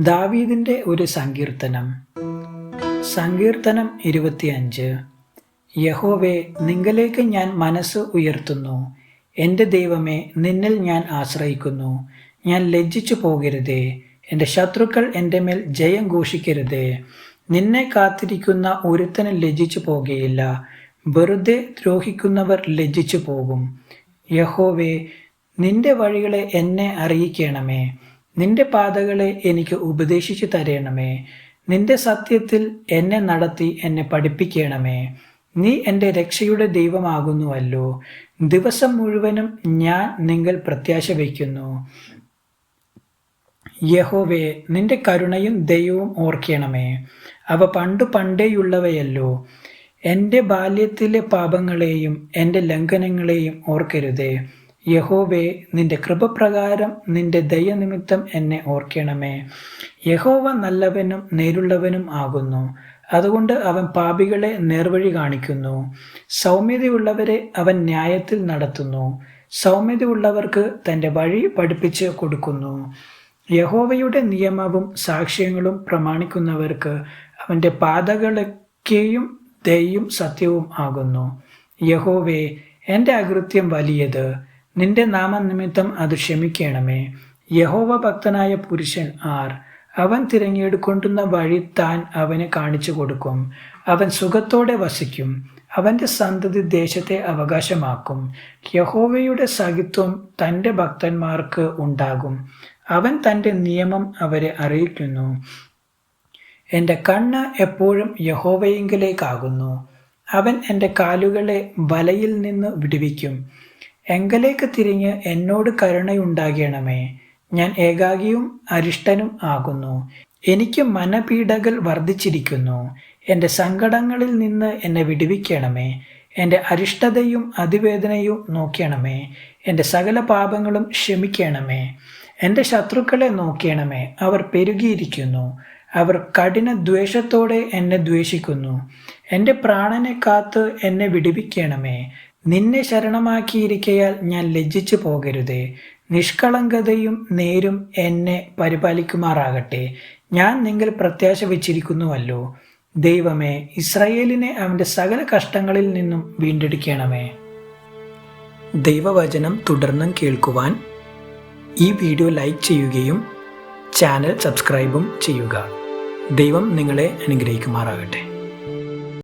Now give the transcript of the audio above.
ദാവീദിൻ്റെ ഒരു സങ്കീർത്തനം. സങ്കീർത്തനം 25. യഹോവേ, നിങ്കലേക്ക് ഞാൻ മനസ്സ് ഉയർത്തുന്നു. എൻ്റെ ദൈവമേ, നിന്നിൽ ഞാൻ ആശ്രയിക്കുന്നു. ഞാൻ ലജ്ജിച്ചു പോകരുതേ. എൻ്റെ ശത്രുക്കൾ എൻ്റെ മേൽ ജയം ഘോഷിക്കരുതേ. നിന്നെ കാത്തിരിക്കുന്ന ഒരുത്തനും ലജ്ജിച്ചു പോകുകയില്ല. വെറുതെ ദ്രോഹിക്കുന്നവർ ലജ്ജിച്ചു പോകും. യഹോവേ, നിന്റെ വഴികളെ എന്നെ അറിയിക്കണമേ. നിന്റെ പാതകളെ എനിക്ക് ഉപദേശിച്ചു തരണമേ. നിന്റെ സത്യത്തിൽ എന്നെ നടത്തി എന്നെ പഠിപ്പിക്കണമേ. നീ എൻ്റെ രക്ഷയുടെ ദൈവമാകുന്നുവല്ലോ. ദിവസം മുഴുവനും ഞാൻ നിങ്ങൾ പ്രത്യാശ വയ്ക്കുന്നു. യഹോവേ, നിന്റെ കരുണയും ദയവും ഓർക്കണമേ. അവ പണ്ടേയുള്ളവയല്ലോ. എൻ്റെ ബാല്യത്തിലെ പാപങ്ങളെയും എൻ്റെ ലംഘനങ്ങളെയും ഓർക്കരുതേ. യഹോവേ, നിന്റെ കൃപപ്രകാരം നിന്റെ ദയനിമിത്തം എന്നെ ഓർക്കണമേ. യഹോവ നല്ലവനും നേരുള്ളവനും ആകുന്നു. അതുകൊണ്ട് അവൻ പാപികളെ നേർവഴി കാണിക്കുന്നു. സൗമ്യതയുള്ളവരെ അവൻ ന്യായത്തിൽ നടത്തുന്നു. സൗമ്യതയുള്ളവർക്ക് തൻ്റെ വഴി പഠിപ്പിച്ച് കൊടുക്കുന്നു. യഹോവയുടെ നിയമവും സാക്ഷ്യങ്ങളും പ്രമാണിക്കുന്നവർക്ക് അവൻ്റെ പാതകളൊക്കെയും ദയയും സത്യവും ആകുന്നു. യഹോവേ, എൻ്റെ അകൃത്യം വലിയത്. നിന്റെ നാമനിമിത്തം അത് ക്ഷമിക്കണമേ. യഹോവ ഭക്തനായ പുരുഷൻ ആർ? അവൻ തിരഞ്ഞെടുക്കൊണ്ടുന്ന വഴി താൻ അവന് കാണിച്ചു കൊടുക്കും. അവൻ സുഖത്തോടെ വസിക്കും. അവൻ്റെ സന്തതി ദേശത്തെ അവകാശമാക്കും. യഹോവയുടെ സഹിത്വം തൻ്റെ ഭക്തന്മാർക്ക് ഉണ്ടാകും. അവൻ തൻ്റെ നിയമം അവരെ അറിയിക്കുന്നു. എൻ്റെ കണ്ണ് എപ്പോഴും യഹോവയിങ്കലേക്കാകുന്നു. അവൻ എൻ്റെ കാലുകളെ വലയിൽ നിന്ന് വിടുവിക്കും. എങ്കലേക്ക് തിരിഞ്ഞ് എന്നോട് കരുണയുണ്ടാകണമേ. ഞാൻ ഏകാകിയും അരിഷ്ടനും ആകുന്നു. എനിക്ക് മനപീഡകൾ വർദ്ധിച്ചിരിക്കുന്നു. എൻ്റെ സങ്കടങ്ങളിൽ നിന്ന് എന്നെ വിടുവിക്കണമേ. എൻ്റെ അരിഷ്ടതയും അതിവേദനയും നോക്കണമേ. എൻ്റെ സകല പാപങ്ങളും ക്ഷമിക്കണമേ. എൻ്റെ ശത്രുക്കളെ നോക്കണമേ. അവർ പെരുകിയിരിക്കുന്നു. അവർ കഠിന ദ്വേഷത്തോടെ എന്നെ ദ്വേഷിക്കുന്നു. എൻ്റെ പ്രാണനെ കാത്ത് എന്നെ വിടുവിക്കണമേ. നിന്നെ ശരണമാക്കിയിരിക്കയാൽ ഞാൻ ലജ്ജിച്ചു പോകരുതേ. നിഷ്കളങ്കതയും നേരും എന്നെ പരിപാലിക്കുമാറാകട്ടെ. ഞാൻ നിങ്ങൾ പ്രത്യാശ വച്ചിരിക്കുന്നുവല്ലോ. ദൈവമേ, ഇസ്രായേലിനെ അവൻ്റെ സകല കഷ്ടങ്ങളിൽ നിന്നും വീണ്ടെടുക്കണമേ. ദൈവവചനം തുടർന്നും കേൾക്കുവാൻ ഈ വീഡിയോ ലൈക്ക് ചെയ്യുകയും ചാനൽ സബ്സ്ക്രൈബും ചെയ്യുക. ദൈവം നിങ്ങളെ അനുഗ്രഹിക്കുമാറാകട്ടെ.